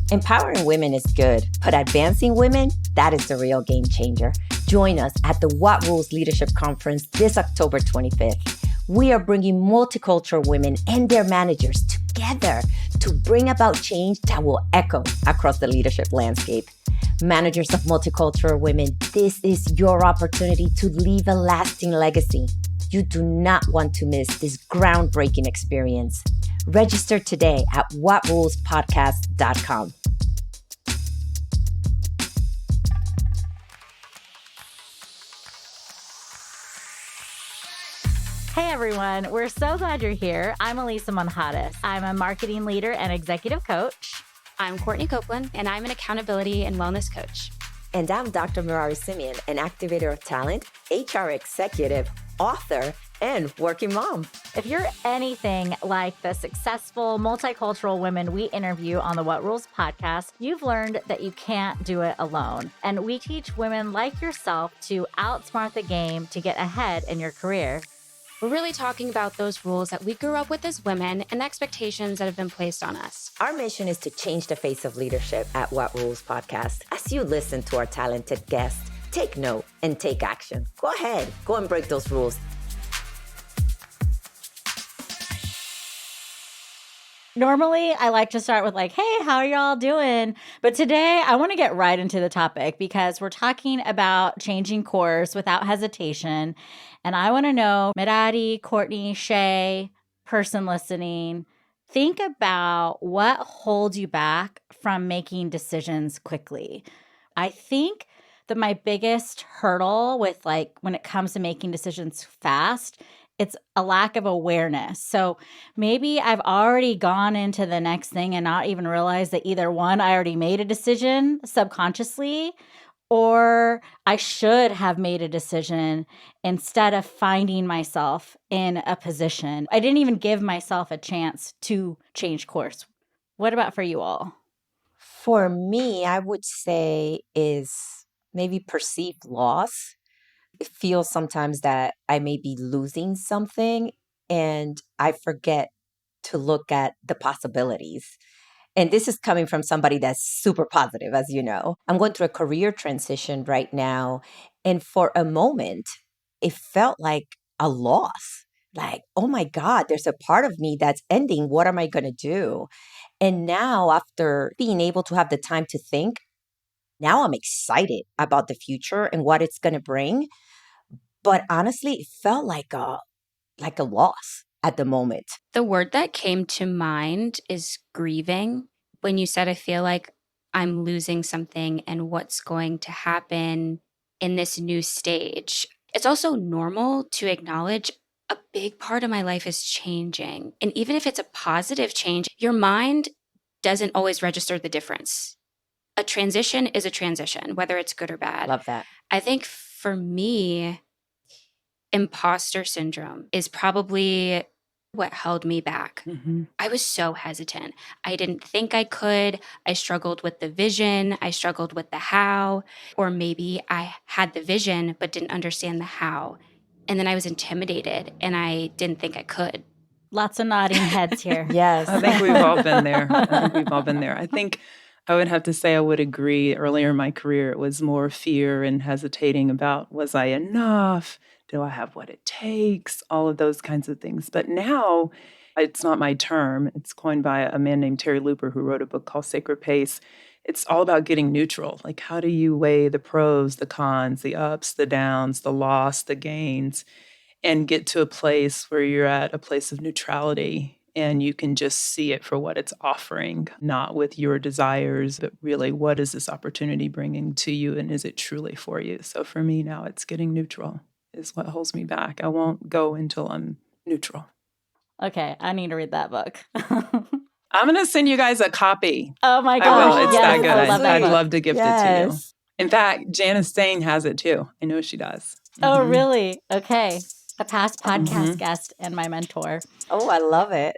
Empowering women is good, but advancing women, that is the real game changer. Join us at the What Rules Leadership Conference this October 25th. We are bringing multicultural women and their managers together to bring about change that will echo across the leadership landscape. Managers of multicultural women, this is your opportunity to leave a lasting legacy. You do not want to miss this groundbreaking experience. Register today at whatrulespodcast.com. Hey everyone, we're so glad you're here. I'm Elisa Monjadas. I'm a marketing leader and executive coach. I'm Courtney Copeland, and I'm an accountability and wellness coach. And I'm Dr. Mirari Simeon, an activator of talent, HR executive, author, and working mom. If you're anything like the successful multicultural women we interview on the What Rules podcast, you've learned that you can't do it alone. And we teach women like yourself to outsmart the game to get ahead in your career. We're really talking about those rules that we grew up with as women and the expectations that have been placed on us. Our mission is to change the face of leadership at What Rules Podcast. As you listen to our talented guests, take note and take action. Go ahead, go and break those rules. Normally, I like to start with like, hey, how are y'all doing? But today, I want to get right into the topic because we're talking about changing course without hesitation. And I want to know, Mirari, Courtney, Shay, person listening, think about what holds you back from making decisions quickly. I think that my biggest hurdle with like when it comes to making decisions fast, it's a lack of awareness. So maybe I've already gone into the next thing and not even realized that either one, I already made a decision subconsciously, or I should have made a decision instead of finding myself in a position. I didn't even give myself a chance to change course. What about for you all? For me, I would say is maybe perceived loss. It feels sometimes that I may be losing something and I forget to look at the possibilities. And this is coming from somebody that's super positive, as you know. I'm going through a career transition right now. And for a moment, it felt like a loss. Like, oh my God, there's a part of me that's ending. What am I going to do? And now, after being able to have the time to think, now I'm excited about the future and what it's going to bring. But honestly, it felt like a loss at the moment. The word that came to mind is grieving. When you said, I feel like I'm losing something and what's going to happen in this new stage. It's also normal to acknowledge a big part of my life is changing. And even if it's a positive change, your mind doesn't always register the difference. A transition is a transition, whether it's good or bad. Love that. I think for me, imposter syndrome is probably what held me back. Mm-hmm. I was so hesitant. I didn't think I could. I struggled with the vision. I struggled with the how. Or maybe I had the vision but didn't understand the how. And then I was intimidated and I didn't think I could. Lots of nodding heads here. Yes. I think we've all been there. I think I would have to say I would agree. Earlier in my career, it was more fear and hesitating about, was I enough? Do I have what it takes? All of those kinds of things. But now, it's not my term. It's coined by a man named Terry Looper who wrote a book called Sacred Pace. It's all about getting neutral. Like, how do you weigh the pros, the cons, the ups, the downs, the loss, the gains, and get to a place where you're at a place of neutrality and you can just see it for what it's offering, not with your desires, but really, what is this opportunity bringing to you and is it truly for you? So for me now, it's getting neutral is what holds me back. I won't go until I'm neutral. Okay, I need to read that book. I'm going to send you guys a copy. Oh my I gosh. will. It's yes, that good. I love that I'd book. love to gift it to you. Yes. In fact, Janice Stain has it too. I know she does. Oh, Mhm. really? Okay. A past podcast guest and my mentor. Oh, I love it.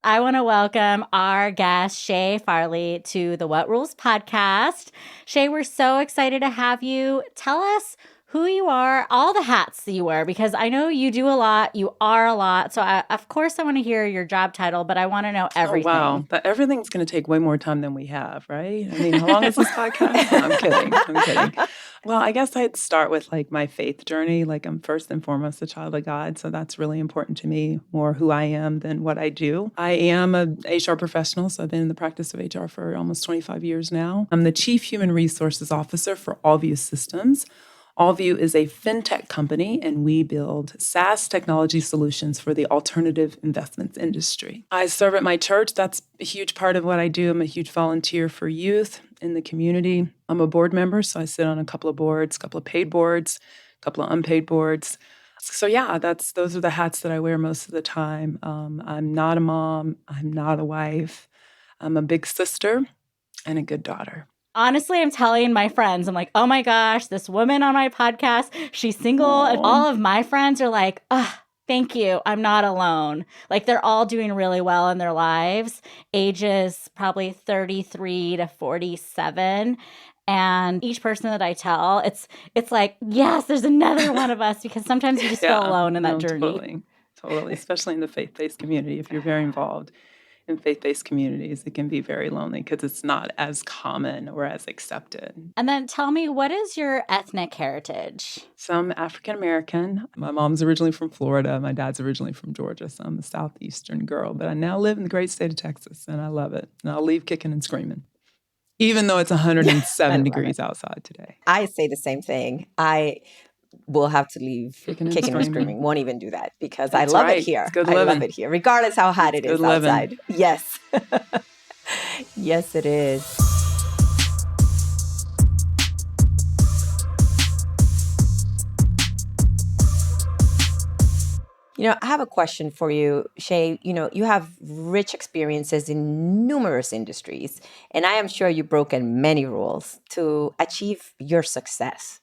I want to welcome our guest, Shay Farley, to the What Rules podcast. Shay, we're so excited to have you. Tell us who you are, all the hats that you wear, because I know you do a lot, you are a lot. So of course I want to hear your job title, but I want to know everything. Oh, wow. But everything's going to take way more time than we have, right? I mean, how long is this podcast? No, I'm kidding. I'm kidding. Well, I guess I'd start with like my faith journey. Like I'm first and foremost a child of God. So that's really important to me, more who I am than what I do. I am a HR professional. So I've been in the practice of HR for almost 25 years now. I'm the Chief Human Resources Officer for Allvue Systems. Allvue is a fintech company, and we build SaaS technology solutions for the alternative investments industry. I serve at my church. That's a huge part of what I do. I'm a huge volunteer for youth in the community. I'm a board member, so I sit on a couple of boards, a couple of paid boards, a couple of unpaid boards. So yeah, those are the hats that I wear most of the time. I'm not a mom. I'm not a wife. I'm a big sister and a good daughter. Honestly, I'm telling my friends, I'm like, oh my gosh, this woman on my podcast, she's single. Aww. And all of my friends are like, thank you. I'm not alone. Like they're all doing really well in their lives, ages probably 33 to 47. And each person that I tell, it's like, yes, there's another one of us, because sometimes you just feel alone in that journey. Totally. Especially in the faith-based community. If you're very involved in faith-based communities, it can be very lonely because it's not as common or as accepted. And then tell me, what is your ethnic heritage? So I'm African-American. My mom's originally from Florida. My dad's originally from Georgia. So I'm a Southeastern girl. But I now live in the great state of Texas, and I love it. And I'll leave kicking and screaming, even though it's 107 degrees outside today. I say the same thing. I will have to leave kicking and screaming. Won't even do that because That's I love right. it here. It's good I living. love it here, regardless how hot It's it is good living. outside. Yes. Yes, it is. I have a question for you, Shay. You have rich experiences in numerous industries, and I am sure you've broken many rules to achieve your success.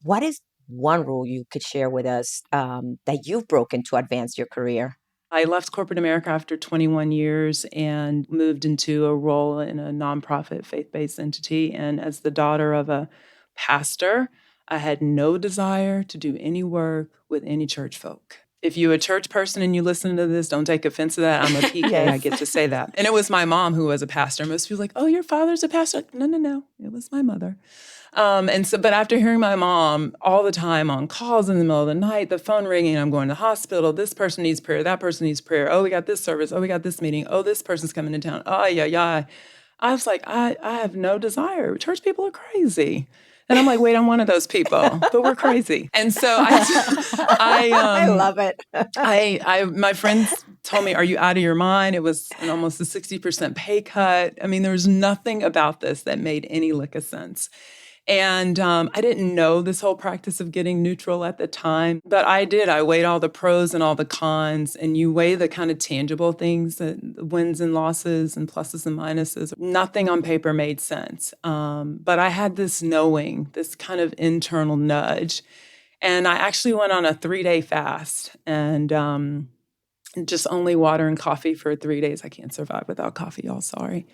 What is one rule you could share with us that you've broken to advance your career? I left corporate America after 21 years and moved into a role in a nonprofit faith-based entity. And as the daughter of a pastor, I had no desire to do any work with any church folk. If you're a church person and you listen to this, don't take offense to that. I'm a PK. Yes. I get to say that. And it was my mom who was a pastor. Most people are like, oh, your father's a pastor. No. It was my mother. But after hearing my mom all the time on calls in the middle of the night, the phone ringing, I'm going to the hospital, this person needs prayer, that person needs prayer. Oh, we got this service. Oh, we got this meeting. Oh, this person's coming to town. Oh, yeah. I was like, I have no desire. Church people are crazy. And I'm like, wait, I'm one of those people, but we're crazy. And so I love it. My friends told me, are you out of your mind? It was almost a 60% pay cut. I mean, there was nothing about this that made any lick of sense. And I didn't know this whole practice of getting neutral at the time, but I did. I weighed all the pros and all the cons, and you weigh the kind of tangible things, the wins and losses and pluses and minuses. Nothing on paper made sense. But I had this knowing, this kind of internal nudge. And I actually went on a 3-day fast and just only water and coffee for 3 days. I can't survive without coffee, y'all. Sorry.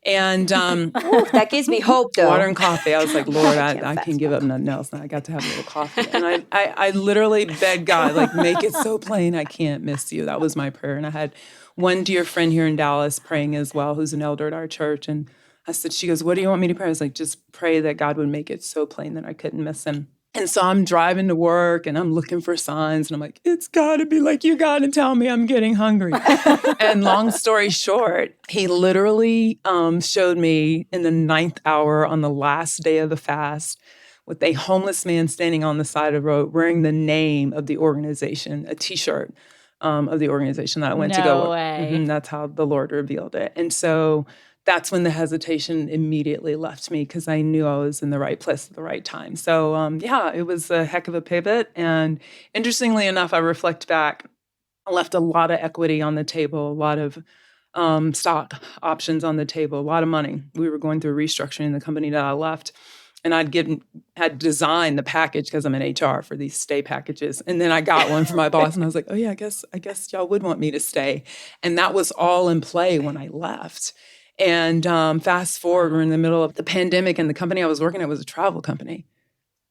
And Ooh, that gives me hope, though. Water and coffee. I was like, Lord, I can't give up nothing else. And I got to have a little coffee. And I literally begged God, like, make it so plain I can't miss you. That was my prayer. And I had one dear friend here in Dallas praying as well, who's an elder at our church. And I said, she goes, what do you want me to pray? I was like, just pray that God would make it so plain that I couldn't miss him. And so I'm driving to work and I'm looking for signs and I'm like, it's got to be like, you got to tell me I'm getting hungry. And long story short, he literally showed me in the 9th hour on the last day of the fast with a homeless man standing on the side of the road wearing the name of the organization, a T-shirt of the organization that I went to go No way. That's how the Lord revealed it. And so that's when the hesitation immediately left me because I knew I was in the right place at the right time. So it was a heck of a pivot. And interestingly enough, I reflect back, I left a lot of equity on the table, a lot of stock options on the table, a lot of money. We were going through restructuring the company that I left. And had designed the package because I'm in HR for these stay packages. And then I got one for my boss and I was like, oh yeah, I guess y'all would want me to stay. And that was all in play when I left. And fast forward, we're in the middle of the pandemic and the company I was working at was a travel company.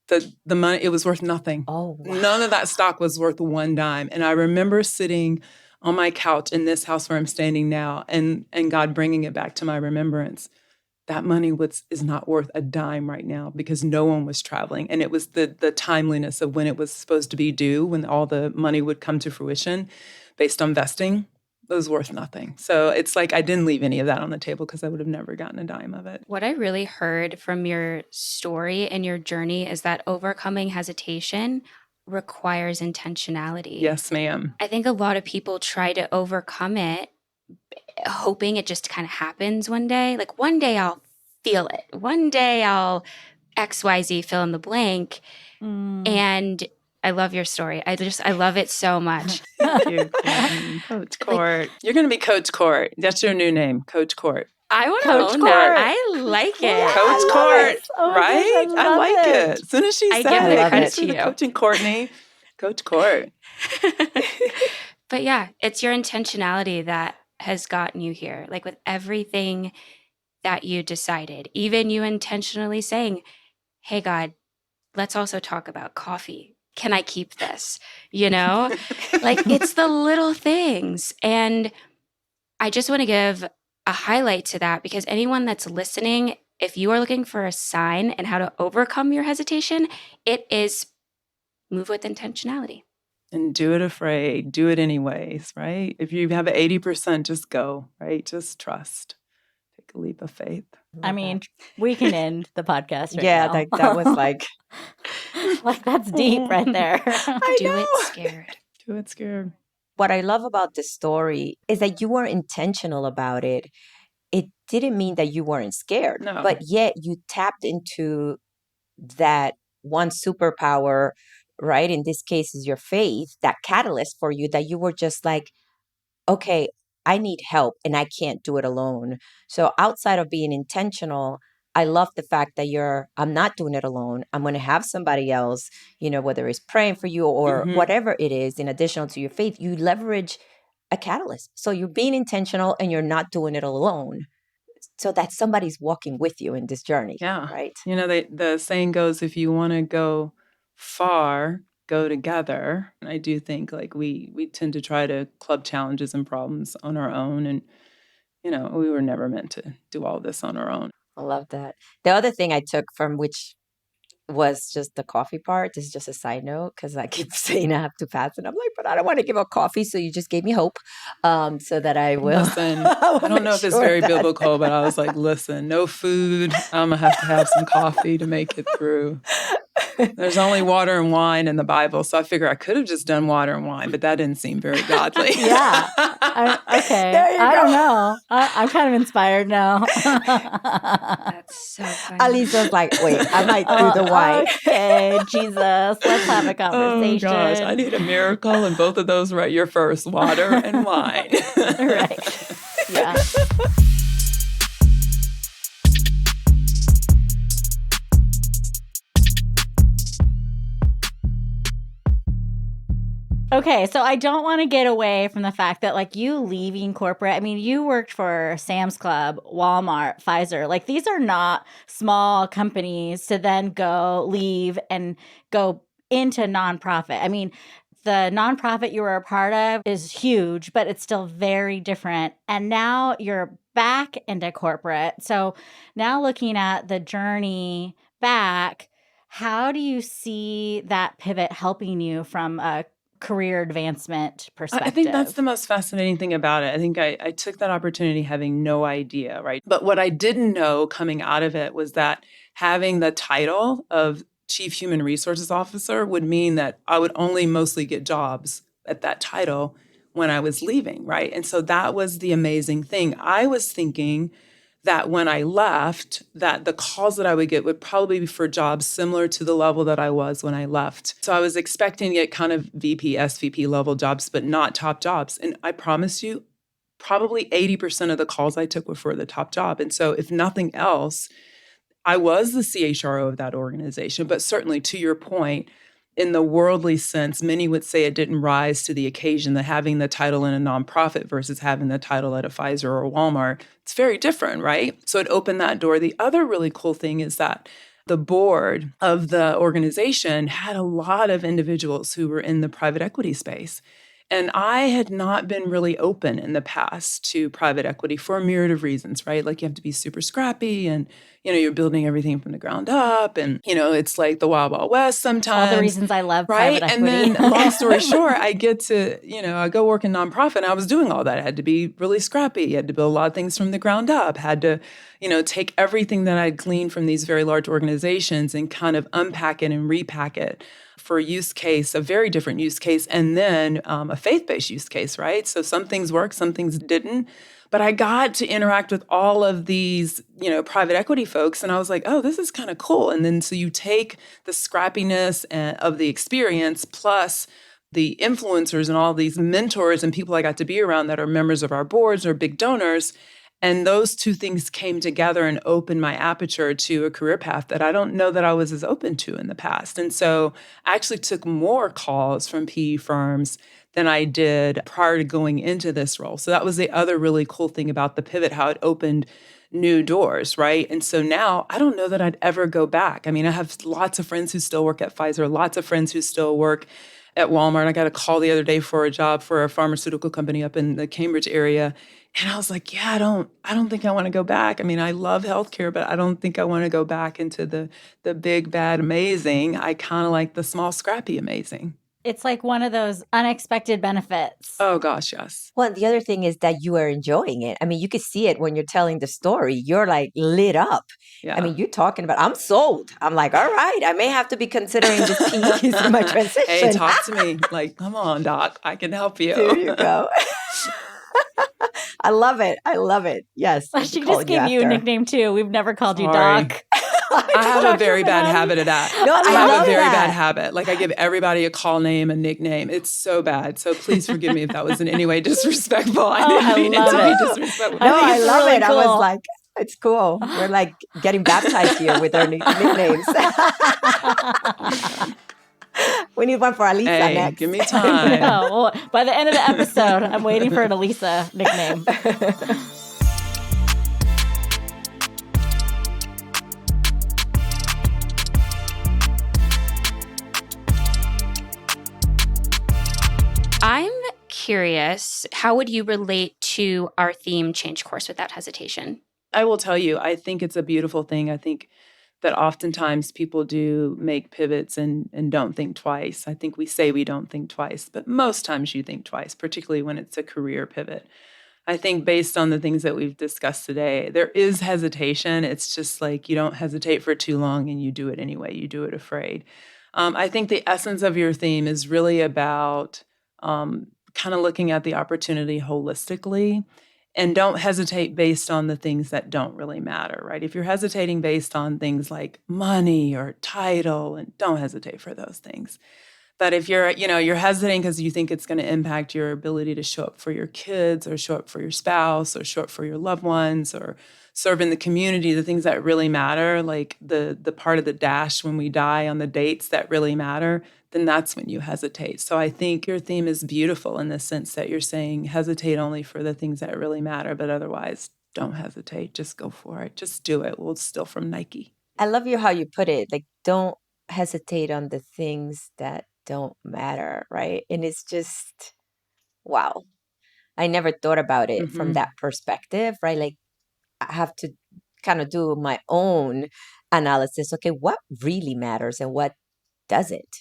The money, it was worth nothing. Oh, wow. None of that stock was worth one dime. And I remember sitting on my couch in this house where I'm standing now, and God bringing it back to my remembrance. That money is not worth a dime right now because no one was traveling. And it was the timeliness of when it was supposed to be due, when all the money would come to fruition based on vesting. It was worth nothing. So it's like I didn't leave any of that on the table because I would have never gotten a dime of it. What I really heard from your story and your journey is that overcoming hesitation requires intentionality. Yes, ma'am. I think a lot of people try to overcome it hoping it just kind of happens one day. Like one day I'll feel it. One day I'll XYZ fill in the blank. And I love your story. I love it so much. Thank you, Courtney. Coach Court. You're going to be Coach Court. That's your new name, Coach Court. I want to Coach own Court. that. I like it. Yeah, Coach I love Court, it. Oh my right? gosh, I I love like it. it. As soon as she I said give it, the I credit see to the you. coaching Courtney. Coach Court. But yeah, it's your intentionality that has gotten you here. Like with everything that you decided, even you intentionally saying, hey, God, let's also talk about coffee. Can I keep this? You know, like it's the little things. And I just want to give a highlight to that because anyone that's listening, if you are looking for a sign and how to overcome your hesitation, it is move with intentionality. And do it afraid. Do it anyways, right? If you have 80%, just go, right? Just trust. Take a leap of faith. I mean, we can end the podcast right yeah, now. that was like, like that's deep right there. Do it scared. Do it scared. what I love about this story is that you were intentional about it. It didn't mean that you weren't scared, No. but yet you tapped into that one superpower, right? In this case is your faith, that catalyst for you that you were just like, okay, I need help and I can't do it alone. So outside of being intentional, I love the fact that I'm not doing it alone. I'm going to have somebody else, whether it's praying for you or whatever it is, in addition to your faith, you leverage a catalyst. So you're being intentional and you're not doing it alone. So that somebody's walking with you in this journey. Yeah. Right. The saying goes, if you want to go far, go together. And I do think like we tend to try to club challenges and problems on our own. And, we were never meant to do all this on our own. I love that. The other thing I took from which was just the coffee part. This is just a side note because I keep saying I have to fast, and I'm like, but I don't want to give up coffee. So you just gave me hope, so that I will. Listen, I don't know if it's very biblical, but I was like, listen, no food. I'm gonna have to have some coffee to make it through. There's only water and wine in the Bible, so I figure I could have just done water and wine, but that didn't seem very godly. Yeah. Okay. I don't know. I'm kind of inspired now. That's so funny. Alisa's like, wait, I might do the wine. Okay, Jesus, let's have a conversation. Oh gosh, I need a miracle, and both of those right. You're first, water and wine. Right. Yeah. Okay, so I don't want to get away from the fact that like you leaving corporate, I mean, you worked for Sam's Club, Walmart, Pfizer. Like these are not small companies to then go leave and go into nonprofit. I mean, the nonprofit you were a part of is huge, but it's still very different. And now you're back into corporate. So now looking at the journey back, how do you see that pivot helping you from a career advancement perspective? I think that's the most fascinating thing about it. I think I took that opportunity having no idea, right? But what I didn't know coming out of it was that having the title of Chief Human Resources Officer would mean that I would only mostly get jobs at that title when I was leaving, right? And so that was the amazing thing. I was thinking that when I left, that the calls that I would get would probably be for jobs similar to the level that I was when I left. So I was expecting to get kind of VP, SVP level jobs, but not top jobs. And I promise you, probably 80% of the calls I took were for the top job. And so if nothing else, I was the CHRO of that organization. But certainly to your point, in the worldly sense, many would say it didn't rise to the occasion, that having the title in a nonprofit versus having the title at a Pfizer or Walmart, it's very different, right? So it opened that door. The other really cool thing is that the board of the organization had a lot of individuals who were in the private equity space. And I had not been really open in the past to private equity for a myriad of reasons, right? Like you have to be super scrappy and, you're building everything from the ground up. And, it's like the Wild Wild West sometimes. All the reasons I love right? private And equity. then long story short, I get to, I go work in nonprofit and I was doing all that. I had to be really scrappy. I had to build a lot of things from the ground up, had to, take everything that I'd gleaned from these very large organizations and kind of unpack it and repack it for a use case, a very different use case, and then a faith-based use case, right? So some things worked, some things didn't. But I got to interact with all of these, private equity folks, and I was like, oh, this is kind of cool. And then so you take the scrappiness of the experience plus the influencers and all these mentors and people I got to be around that are members of our boards or big donors. And those two things came together and opened my aperture to a career path that I don't know that I was as open to in the past. And so I actually took more calls from PE firms than I did prior to going into this role. So that was the other really cool thing about the pivot, how it opened new doors, right? And so now I don't know that I'd ever go back. I mean, I have lots of friends who still work at Pfizer, lots of friends who still work at Walmart. I got a call the other day for a job for a pharmaceutical company up in the Cambridge area. And I was like, yeah, I don't think I want to go back. I mean, I love healthcare, but I don't think I want to go back into the big, bad, amazing. I kind of like the small, scrappy, amazing. It's like one of those unexpected benefits. Oh, gosh, yes. Well, the other thing is that you are enjoying it. I mean, you could see it when you're telling the story. You're like lit up. Yeah. I mean, you're talking about, I'm sold. I'm like, all right, I may have to be considering this piece in my transition. Hey, talk to me. Like, come on, doc, I can help you. There you go. I love it. I love it. Yes. She just gave you a nickname too. We've never called you Doc. I have a very bad habit of that. No, I have love a very that. bad habit. Like I give everybody a call name, a nickname. It's so bad. So please forgive me if that was in any way disrespectful. I didn't mean it to be disrespectful. No, I love really it. cool. I was like, it's cool. We're like getting baptized here with our nicknames. We need one for Alisa Hey, next. give me time. No, well, by the end of the episode, I'm waiting for an Alisa nickname. I'm curious, how would you relate to our theme, change course without hesitation? I will tell you, I think it's a beautiful thing. I think that oftentimes people do make pivots and don't think twice. I think we say we don't think twice, but most times you think twice, particularly when it's a career pivot. I think based on the things that we've discussed today, there is hesitation. It's just like you don't hesitate for too long and you do it anyway. You do it afraid. I think the essence of your theme is really about kind of looking at the opportunity holistically. And don't hesitate based on the things that don't really matter, right? If you're hesitating based on things like money or title, and don't hesitate for those things. But if you're hesitating because you think it's going to impact your ability to show up for your kids or show up for your spouse or show up for your loved ones or serve in the community, the things that really matter, like the part of the dash when we die on the dates that really matter, then that's when you hesitate. So I think your theme is beautiful in the sense that you're saying hesitate only for the things that really matter, but otherwise don't hesitate. Just go for it. Just do it. We'll steal from Nike. I love how you put it. Like, don't hesitate on the things that don't matter, right? And it's just, wow. I never thought about it from that perspective, right? Like, I have to kind of do my own analysis. Okay, what really matters and what doesn't?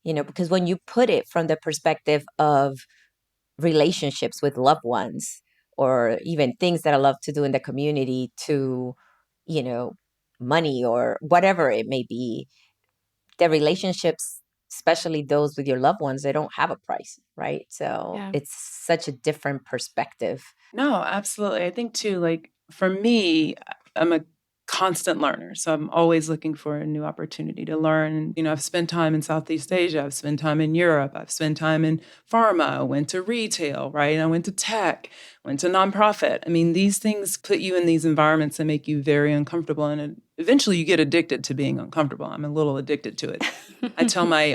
Because when you put it from the perspective of relationships with loved ones or even things that I love to do in the community to, money or whatever it may be, the relationships, especially those with your loved ones, they don't have a price, right? So It's such a different perspective. No, absolutely. I think too, like for me, I'm a constant learner. So I'm always looking for a new opportunity to learn. I've spent time in Southeast Asia. I've spent time in Europe. I've spent time in pharma. I went to retail, right? I went to tech, went to nonprofit. I mean, these things put you in these environments and make you very uncomfortable. And eventually you get addicted to being uncomfortable. I'm a little addicted to it. I tell my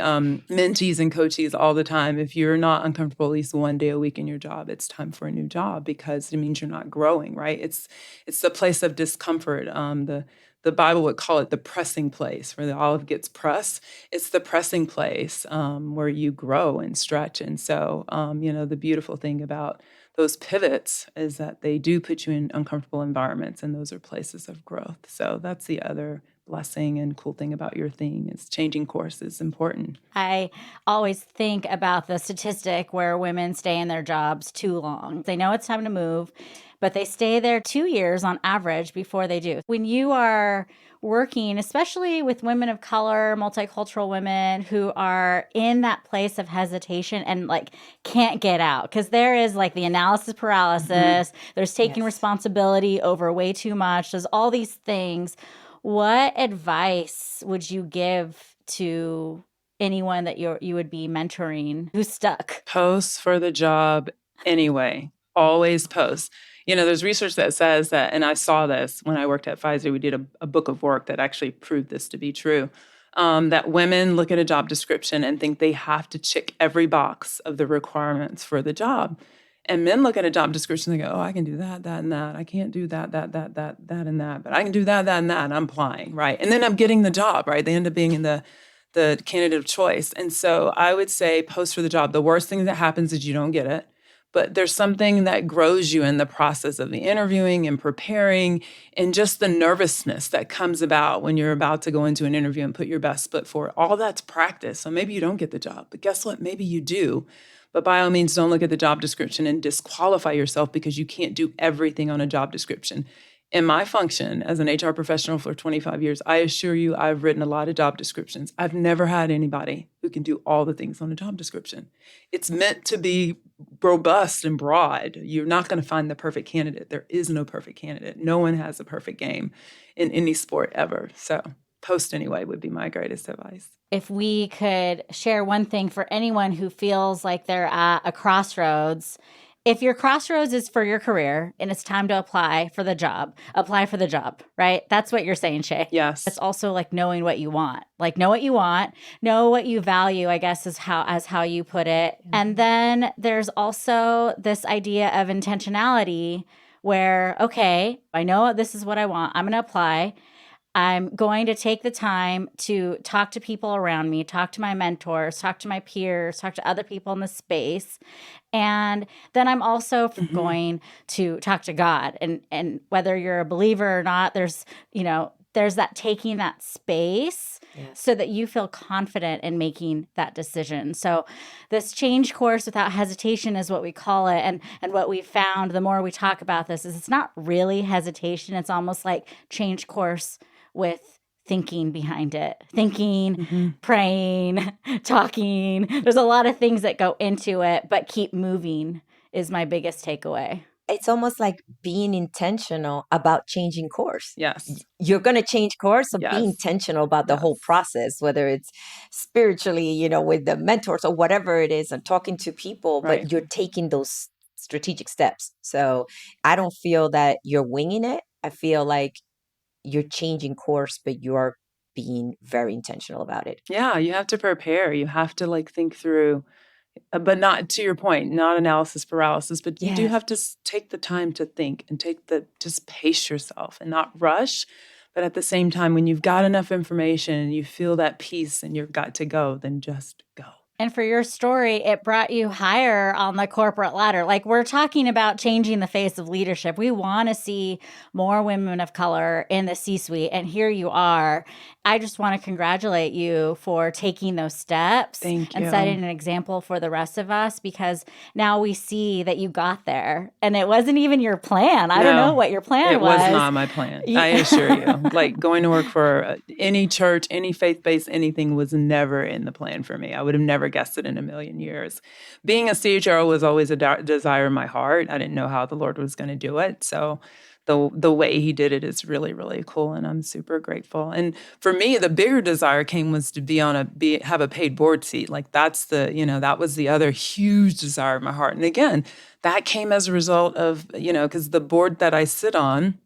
mentees and coachees all the time, if you're not uncomfortable at least one day a week in your job, it's time for a new job because it means you're not growing, right? It's the place of discomfort, the the Bible would call it the pressing place, where the olive gets pressed. It's the pressing place where you grow and stretch. And so, the beautiful thing about those pivots is that they do put you in uncomfortable environments, and those are places of growth. So that's the other blessing and cool thing about your thing is changing course is important. I always think about the statistic where women stay in their jobs too long. They know it's time to move, but they stay there 2 years on average before they do. When you are working, especially with women of color, multicultural women who are in that place of hesitation and like can't get out, because there is like the analysis paralysis, there's taking Yes. responsibility over way too much, there's all these things. What advice would you give to anyone that you would be mentoring who's stuck? Post for the job anyway. Always post. There's research that says that, and I saw this when I worked at Pfizer. We did a book of work that actually proved this to be true. That women look at a job description and think they have to check every box of the requirements for the job. And men look at a job description and they go, oh, I can do that, that, and that. I can't do that, and that, but I can do that, and that, and I'm applying, right? And then I'm getting the job, right? They end up being in the candidate of choice. And so I would say post for the job. The worst thing that happens is you don't get it. But there's something that grows you in the process of the interviewing and preparing and just the nervousness that comes about when you're about to go into an interview and put your best foot forward. All that's practice. So maybe you don't get the job, but guess what? Maybe you do. But by all means, don't look at the job description and disqualify yourself because you can't do everything on a job description. In my function as an HR professional for 25 years, I assure you I've written a lot of job descriptions. I've never had anybody who can do all the things on a job description. It's meant to be robust and broad. You're not going to find the perfect candidate. There is no perfect candidate. No one has a perfect game in any sport ever. So post anyway would be my greatest advice. If we could share one thing for anyone who feels like they're at a crossroads, if your crossroads is for your career and it's time to apply for the job, right? That's what you're saying, Shay. Yes. It's also like knowing what you want. Like know what you want, know what you value, I guess is how you put it. And then there's also this idea of intentionality where, okay, I know this is what I want. I'm going to apply. I'm going to take the time to talk to people around me, talk to my mentors, talk to my peers, talk to other people in the space. And then I'm also going to talk to God. And whether you're a believer or not, there's that taking that space so that you feel confident in making that decision. So this change course without hesitation is what we call it. And what we found, the more we talk about this, is it's not really hesitation. It's almost like change course with thinking behind it. Thinking, praying, talking. There's a lot of things that go into it, but keep moving is my biggest takeaway. It's almost like being intentional about changing course. Yes. You're going to change course, so Yes. be intentional about the whole process, whether it's spiritually, with the mentors or whatever it is, and talking to people, Right. but you're taking those strategic steps. So I don't feel that you're winging it. I feel like you're changing course, but you're being very intentional about it. Yeah, you have to prepare. You have to think through, but not, to your point, not analysis paralysis, but you do Yes. have to take the time to think and just pace yourself and not rush. But at the same time, when you've got enough information and you feel that peace and you've got to go, then just go. And for your story, it brought you higher on the corporate ladder. Like we're talking about changing the face of leadership. We want to see more women of color in the C-suite. And here you are. I just want to congratulate you for taking those steps Thank and you. setting an example for the rest of us, because now we see that you got there and it wasn't even your plan. I don't No, know what your plan It was not my plan. I assure you. Going to work for any church, any faith-based anything was never in the plan for me. I would have never guessed it in a million years. Being a CHRO was always a desire in my heart. I didn't know how the Lord was going to do it. So the way he did it is really, really cool, and I'm super grateful. And for me, the bigger desire was to have a paid board seat. That's that was the other huge desire of my heart. And again, that came as a result of, because the board that I sit on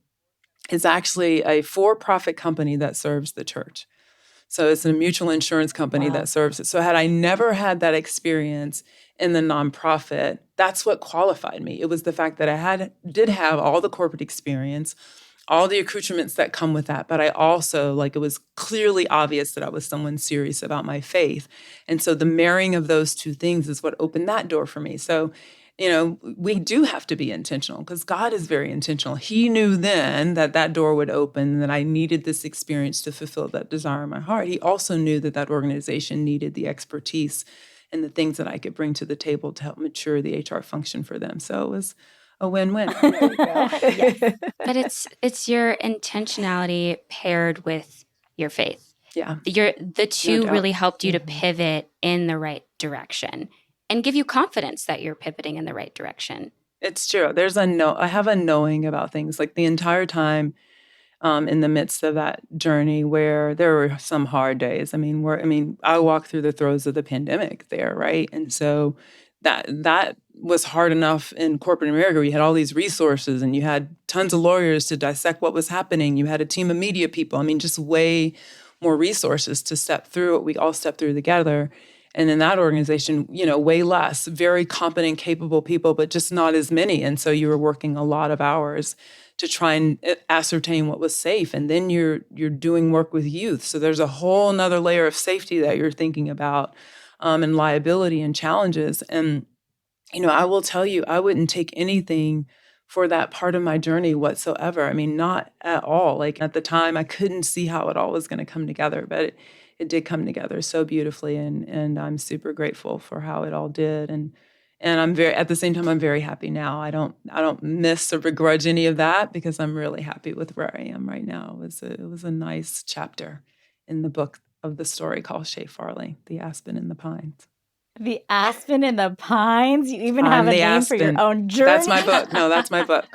is actually a for-profit company that serves the church. So it's a mutual insurance company that serves it. So had I never had that experience in the nonprofit, that's what qualified me. It was the fact that I did have all the corporate experience, all the accoutrements that come with that. But I also, like, it was clearly obvious that I was someone serious about my faith. And so the marrying of those two things is what opened that door for me. So, we do have to be intentional because God is very intentional. He knew then that that door would open and that I needed this experience to fulfill that desire in my heart. He also knew that that organization needed the expertise and the things that I could bring to the table to help mature the HR function for them. So it was a win-win. There you go. Yes. But it's your intentionality paired with your faith. Yeah. The two doubt. really helped you to pivot in the right direction and give you confidence that you're pivoting in the right direction. It's true. I have a knowing about things like the entire time in the midst of that journey where there were some hard days. I walked through the throes of the pandemic there, right? And so that was hard enough in corporate America where you had all these resources and you had tons of lawyers to dissect what was happening. You had a team of media people. Just way more resources to step through what we all stepped through together. And in that organization, way less, very competent, capable people, but just not as many. And so you were working a lot of hours to try and ascertain what was safe. And then you're doing work with youth. So there's a whole nother layer of safety that you're thinking about, and liability and challenges. And, I will tell you, I wouldn't take anything for that part of my journey whatsoever. Not at all. Like at the time, I couldn't see how it all was going to come together, but it did come together so beautifully. And I'm super grateful for how it all did. And at the same time, I'm very happy now. I don't miss or begrudge any of that because I'm really happy with where I am right now. It was a nice chapter in the book of the story called Shay Farley, The Aspen and the Pines. The Aspen and the Pines? You even have a name for your own journey? That's my book. No, that's my book.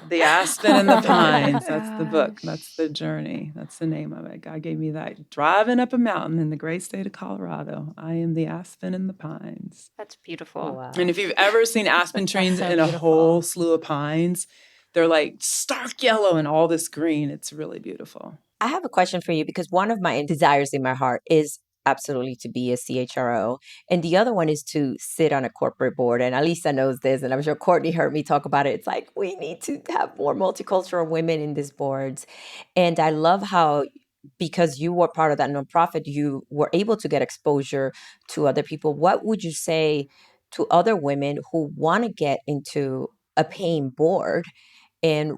The Aspen and the Pines. That's the book. That's the journey. That's the name of it. God gave me that. Driving up a mountain in the great state of Colorado. I am the Aspen and the Pines. That's beautiful. Oh, wow. And if you've ever seen aspen trees in a whole slew of pines, they're like stark yellow and all this green. It's really beautiful. I have a question for you because one of my desires in my heart is absolutely to be a CHRO. And the other one is to sit on a corporate board. And Alisa knows this, and I'm sure Courtney heard me talk about it. It's like, we need to have more multicultural women in these boards. And I love how, because you were part of that nonprofit, you were able to get exposure to other people. What would you say to other women who want to get into a paying board, and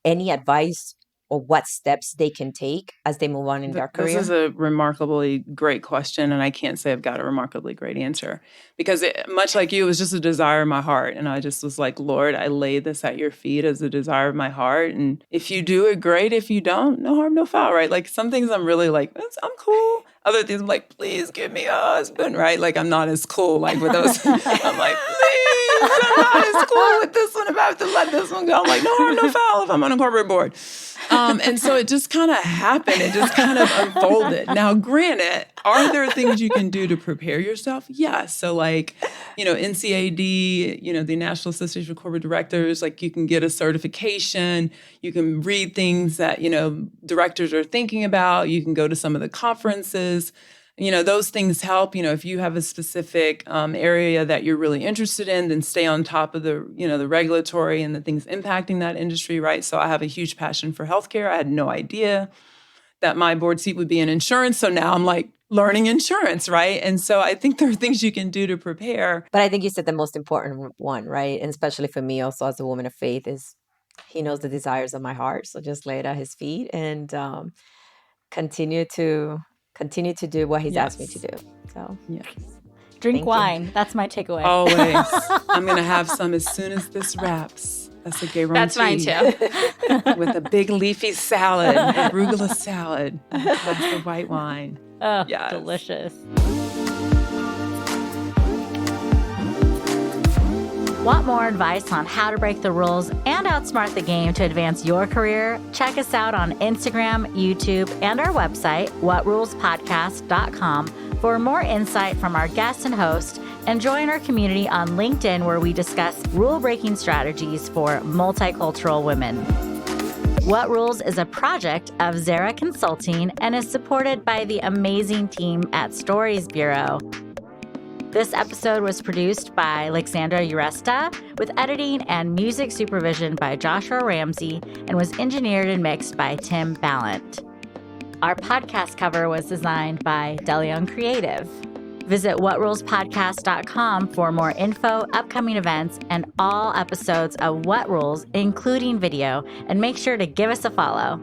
any advice or what steps they can take as they move on in their career? This is a remarkably great question, and I can't say I've got a remarkably great answer because much like you, it was just a desire of my heart, and I just was like, Lord, I lay this at your feet as a desire of my heart, and if you do it, great. If you don't, no harm, no foul, right? Like some things I'm really like, I'm cool. Other things I'm like, please give me a husband, right? Like I'm not as cool like with those. I'm like, please, I'm not as cool with this one. If I have to let this one go, I'm like, no harm, no foul if I'm on a corporate board. And so it just kind of happened. It just kind of unfolded. Now, granted, are there things you can do to prepare yourself? Yes. So like, NCAD, the National Association of Corporate Directors, like you can get a certification. You can read things that, directors are thinking about. You can go to some of the conferences. Those things help. If you have a specific area that you're really interested in, then stay on top of the, the regulatory and the things impacting that industry, right? So I have a huge passion for healthcare. I had no idea that my board seat would be in insurance. So now I'm like learning insurance, right? And so I think there are things you can do to prepare. But I think you said the most important one, right? And especially for me also as a woman of faith is he knows the desires of my heart. So just lay it at his feet and continue to do what he's asked me to do. So yes. Drink wine. That's my takeaway. Always. I'm going to have some as soon as this wraps. That's a gay rum That's mine too. With a big leafy salad, arugula salad, and a glass of white wine. Oh, yes. Delicious. Want more advice on how to break the rules and outsmart the game to advance your career? Check us out on Instagram, YouTube, and our website, whatrulespodcast.com, for more insight from our guests and host, and join our community on LinkedIn where we discuss rule-breaking strategies for multicultural women. What Rules is a project of Zara Consulting and is supported by the amazing team at Stories Bureau. This episode was produced by Alexandra Uresta with editing and music supervision by Joshua Ramsey and was engineered and mixed by Tim Ballant. Our podcast cover was designed by DeLeon Creative. Visit whatrulespodcast.com for more info, upcoming events, and all episodes of What Rules, including video, and make sure to give us a follow.